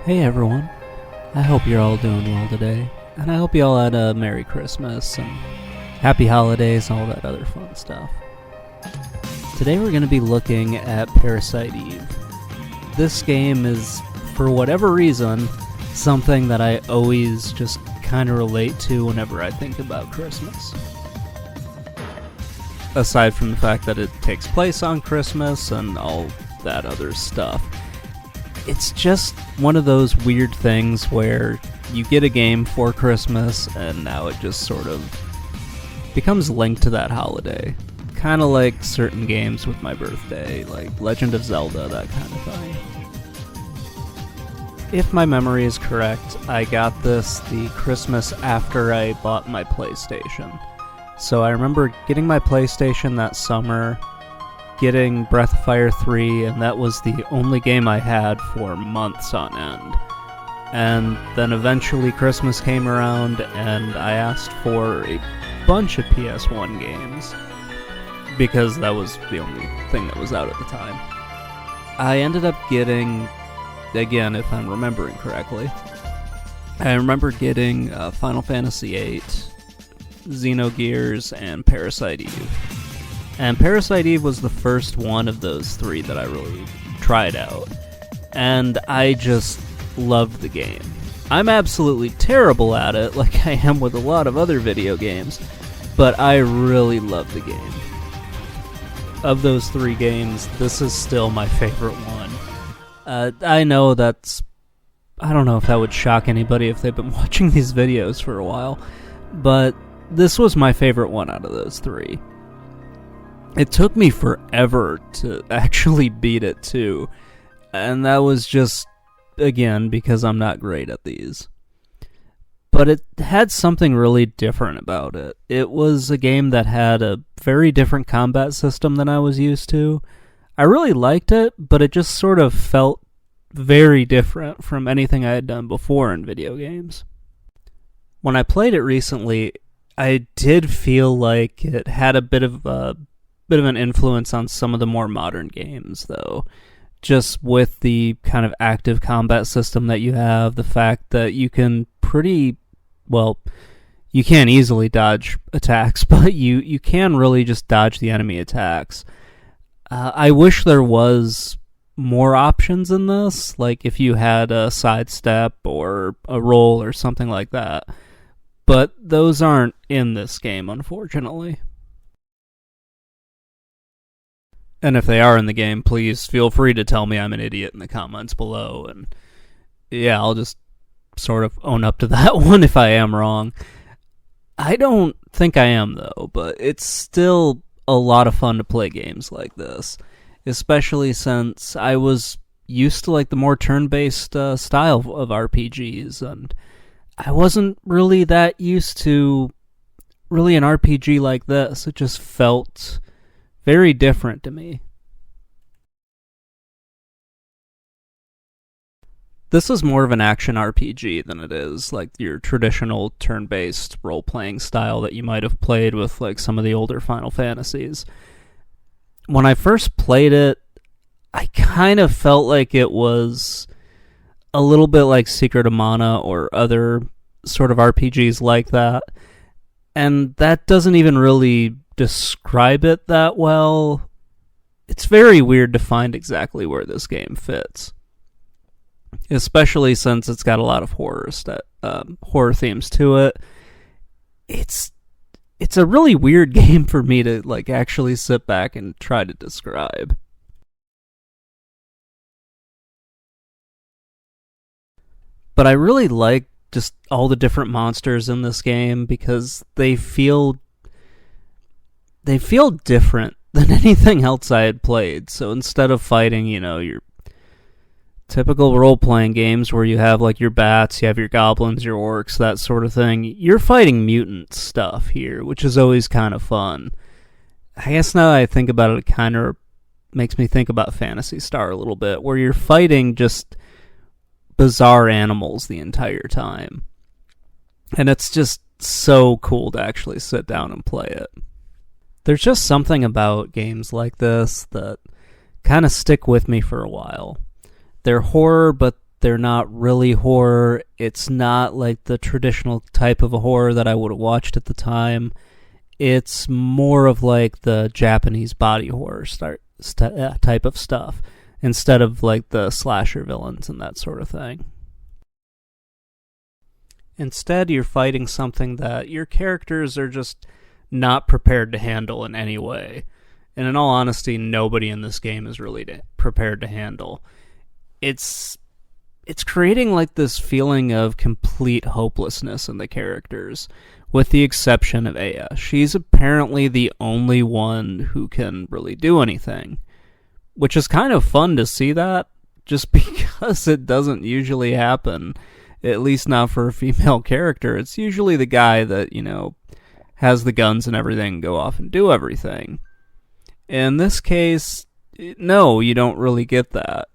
Hey everyone, I hope you're all doing well today, and I hope you all had a Merry Christmas and Happy Holidays and all that other fun stuff. Today we're going to be looking at Parasite Eve. This game is, for whatever reason, something that I always just kind of relate to whenever I think about Christmas. Aside from the fact that it takes place on Christmas and all that other stuff. It's just one of those weird things where you get a game for Christmas and now it just sort of becomes linked to that holiday. Kind of like certain games with my birthday, like Legend of Zelda, that kind of thing. If my memory is correct, I got this the Christmas after I bought my PlayStation. So I remember getting my PlayStation that summer, getting Breath of Fire 3, and that was the only game I had for months on end. And then eventually Christmas came around, and I asked for a bunch of PS1 games, because that was the only thing that was out at the time. I ended up getting, again, if I'm remembering correctly, I remember getting Final Fantasy VIII, Xenogears, and Parasite Eve. And Parasite Eve was the first one of those three that I really tried out. And I just loved the game. I'm absolutely terrible at it, like I am with a lot of other video games, but I really love the game. Of those three games, this is still my favorite one. I know that's... I don't know if that would shock anybody if they've been watching these videos for a while, but this was my favorite one out of those three. It took me forever to actually beat it, too. And that was just, again, because I'm not great at these. But it had something really different about it. It was a game that had a very different combat system than I was used to. I really liked it, but it just sort of felt very different from anything I had done before in video games. When I played it recently, I did feel like it had a bit of an influence on some of the more modern games, though. Just with the kind of active combat system that you have, the fact that you can you can't easily dodge attacks, but you can really just dodge the enemy attacks. I wish there was more options in this, like if you had a sidestep or a roll or something like that. But those aren't in this game, unfortunately. And if they are in the game, please feel free to tell me I'm an idiot in the comments below. And yeah, I'll just sort of own up to that one if I am wrong. I don't think I am, though, but it's still a lot of fun to play games like this. Especially since I was used to like the more turn-based style of RPGs. And I wasn't really that used to really an RPG like this. It just felt very different to me. This is more of an action RPG than it is like your traditional turn-based role-playing style that you might have played with like some of the older Final Fantasies. When I first played it, I kind of felt like it was a little bit like Secret of Mana or other sort of RPGs like that. And that doesn't even really describe it that well. It's very weird to find exactly where this game fits, especially since it's got a lot of horror themes to it. It's a really weird game for me to like actually sit back and try to describe. But I really like just all the different monsters in this game because they feel different than anything else I had played. So instead of fighting, your typical role-playing games where you have like your bats, you have your goblins, your orcs, that sort of thing, you're fighting mutant stuff here, which is always kind of fun. I guess now that I think about it, it kind of makes me think about Phantasy Star a little bit, where you're fighting just bizarre animals the entire time. And it's just so cool to actually sit down and play it. There's just something about games like this that kind of stick with me for a while. They're horror, but They're not really horror. It's not like the traditional type of a horror that I would have watched at the time. It's more of like the Japanese body horror type of stuff, instead of like the slasher villains and that sort of thing. Instead, you're fighting something that your characters are just not prepared to handle in any way. And in all honesty, nobody in this game is really prepared to handle. It's creating like this feeling of complete hopelessness in the characters, with the exception of Aya. She's apparently the only one who can really do anything, which is kind of fun to see that, just because it doesn't usually happen, at least not for a female character. It's usually the guy that, has the guns and everything, go off and do everything. In this case, no, you don't really get that.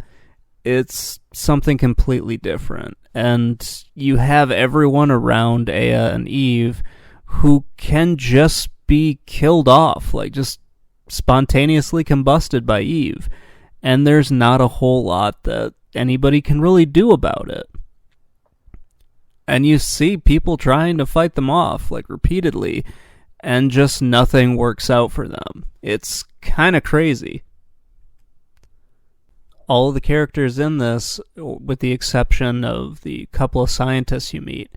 It's something completely different. And you have everyone around Aya and Eve who can just be killed off, like just spontaneously combusted by Eve. And there's not a whole lot that anybody can really do about it. And you see people trying to fight them off, like repeatedly, and just nothing works out for them. It's kind of crazy. All of the characters in this, with the exception of the couple of scientists you meet,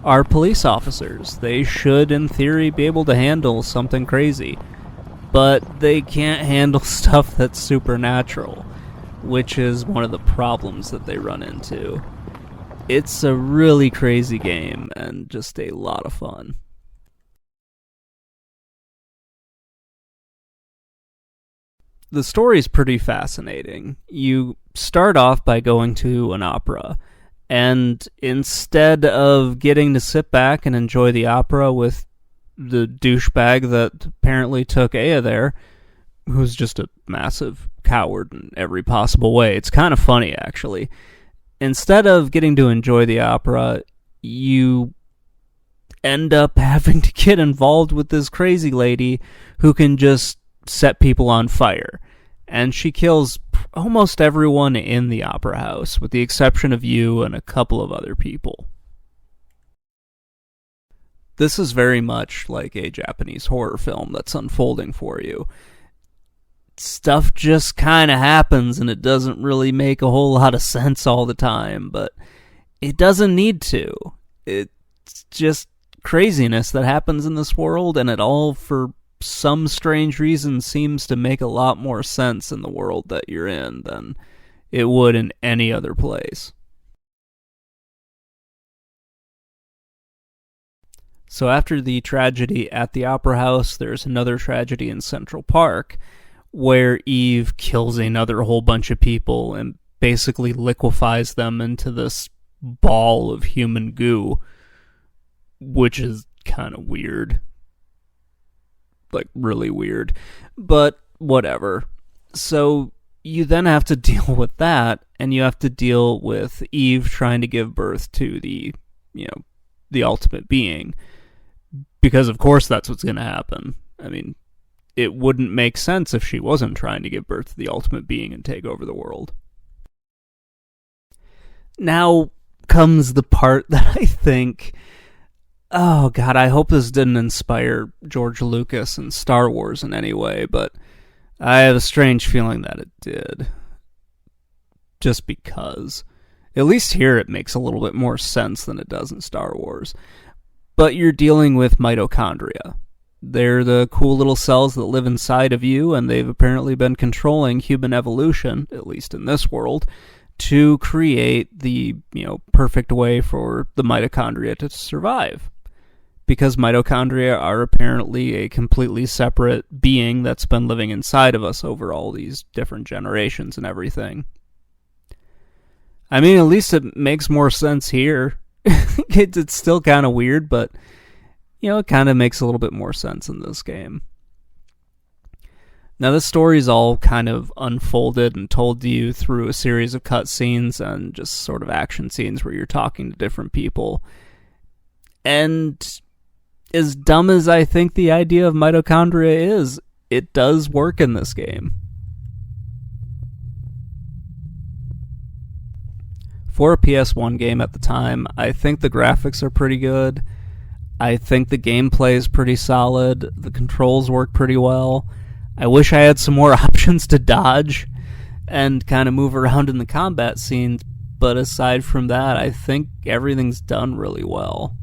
are police officers. They should, in theory, be able to handle something crazy. But they can't handle stuff that's supernatural, which is one of the problems that they run into. It's a really crazy game, and just a lot of fun. The story's pretty fascinating. You start off by going to an opera, and instead of getting to sit back and enjoy the opera with the douchebag that apparently took Aya there, who's just a massive coward in every possible way, it's kind of funny, actually. Instead of getting to enjoy the opera, you end up having to get involved with this crazy lady who can just set people on fire. And she kills almost everyone in the opera house, with the exception of you and a couple of other people. This is very much like a Japanese horror film that's unfolding for you. Stuff just kind of happens, and it doesn't really make a whole lot of sense all the time, but it doesn't need to. It's just craziness that happens in this world, and it all, for some strange reason, seems to make a lot more sense in the world that you're in than it would in any other place. So after the tragedy at the Opera House, there's another tragedy in Central Park, where Eve kills another whole bunch of people and basically liquefies them into this ball of human goo, which is kind of weird. Like, really weird. But whatever. So you then have to deal with that, and you have to deal with Eve trying to give birth to the ultimate being. Because of course that's what's going to happen. I mean, it wouldn't make sense if she wasn't trying to give birth to the ultimate being and take over the world. Now comes the part that I think, oh god, I hope this didn't inspire George Lucas and Star Wars in any way, but I have a strange feeling that it did. Just because. At least here it makes a little bit more sense than it does in Star Wars. But you're dealing with mitochondria. They're the cool little cells that live inside of you, and they've apparently been controlling human evolution, at least in this world, to create the, perfect way for the mitochondria to survive. Because mitochondria are apparently a completely separate being that's been living inside of us over all these different generations and everything. I mean, at least it makes more sense here. It's still kind of weird, but it kind of makes a little bit more sense in this game. Now, this story's all kind of unfolded and told to you through a series of cutscenes and just sort of action scenes where you're talking to different people. And as dumb as I think the idea of mitochondria is, it does work in this game. for a PS1 game at the time, I think the graphics are pretty good. I think the gameplay is pretty solid. The controls work pretty well. I wish I had some more options to dodge and kind of move around in the combat scenes, but aside from that, I think everything's done really well.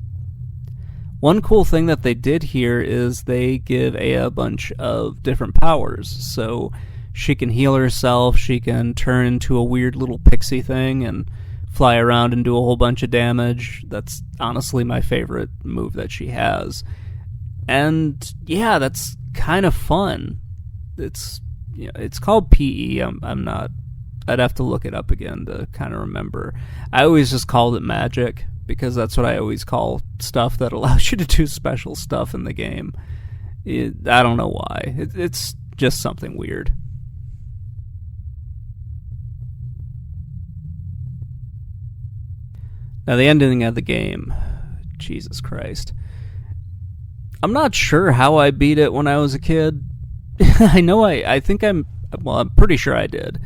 One cool thing that they did here is they give Aya a bunch of different powers. So she can heal herself, she can turn into a weird little pixie thing and fly around and do a whole bunch of damage. That's honestly my favorite move that she has. And yeah, that's kind of fun. It's called PE. I'm not. I'd have to look it up again to kind of remember. I always just called it magic because that's what I always call stuff that allows you to do special stuff in the game. I don't know why. It's just something weird. Now, the ending of the game, Jesus Christ. I'm not sure how I beat it when I was a kid. I'm pretty sure I did.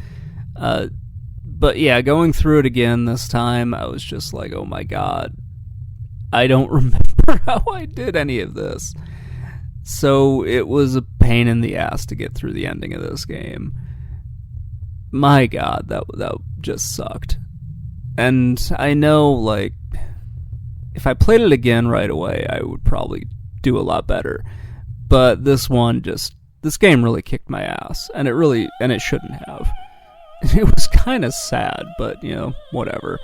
But yeah, going through it again this time, I was just like, oh my god, I don't remember how I did any of this. So it was a pain in the ass to get through the ending of this game. My god, that just sucked. And I know, like, if I played it again right away, I would probably do a lot better. But this game really kicked my ass, and it shouldn't have. It was kind of sad, but, whatever.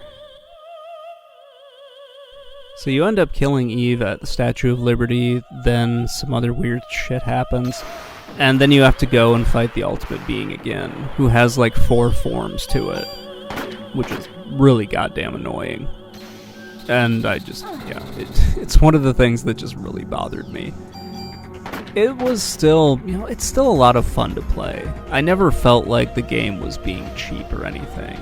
So you end up killing Eve at the Statue of Liberty, then some other weird shit happens, and then you have to go and fight the Ultimate Being again, who has like 4 forms to it, which is really goddamn annoying. And it's one of the things that just really bothered me. It was still, it's still a lot of fun to play. I never felt like the game was being cheap or anything.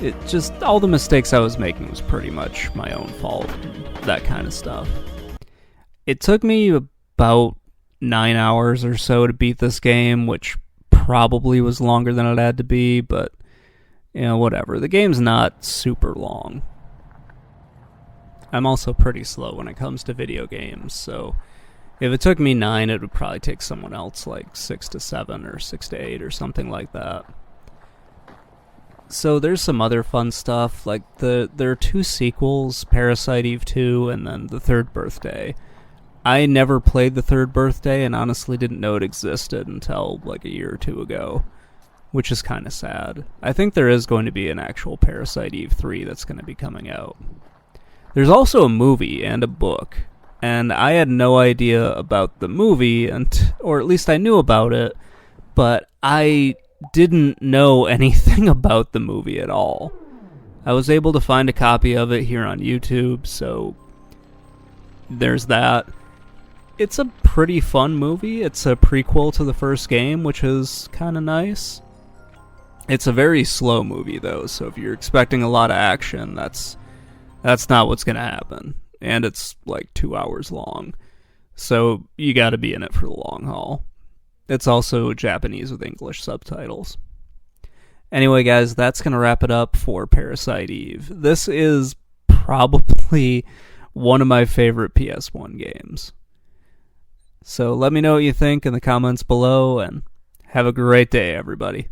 It just, all the mistakes I was making was pretty much my own fault, that kind of stuff. It took me about 9 hours or so to beat this game, which probably was longer than it had to be, but, whatever. The game's not super long. I'm also pretty slow when it comes to video games, so if it took me 9, it would probably take someone else like 6 to 7 or 6 to 8 or something like that. So there's some other fun stuff, like there are 2 sequels, Parasite Eve 2 and then The Third Birthday. I never played The Third Birthday and honestly didn't know it existed until like a year or 2 ago, which is kind of sad. I think there is going to be an actual Parasite Eve 3 that's going to be coming out. There's also a movie and a book. And I had no idea about the movie, or at least I knew about it, but I didn't know anything about the movie at all. I was able to find a copy of it here on YouTube, so there's that. It's a pretty fun movie. It's a prequel to the first game, which is kind of nice. It's a very slow movie, though, so if you're expecting a lot of action, that's not what's going to happen. And it's like 2 hours long. So you gotta be in it for the long haul. It's also Japanese with English subtitles. Anyway, guys, that's gonna wrap it up for Parasite Eve. This is probably one of my favorite PS1 games. So let me know what you think in the comments below, and have a great day, everybody.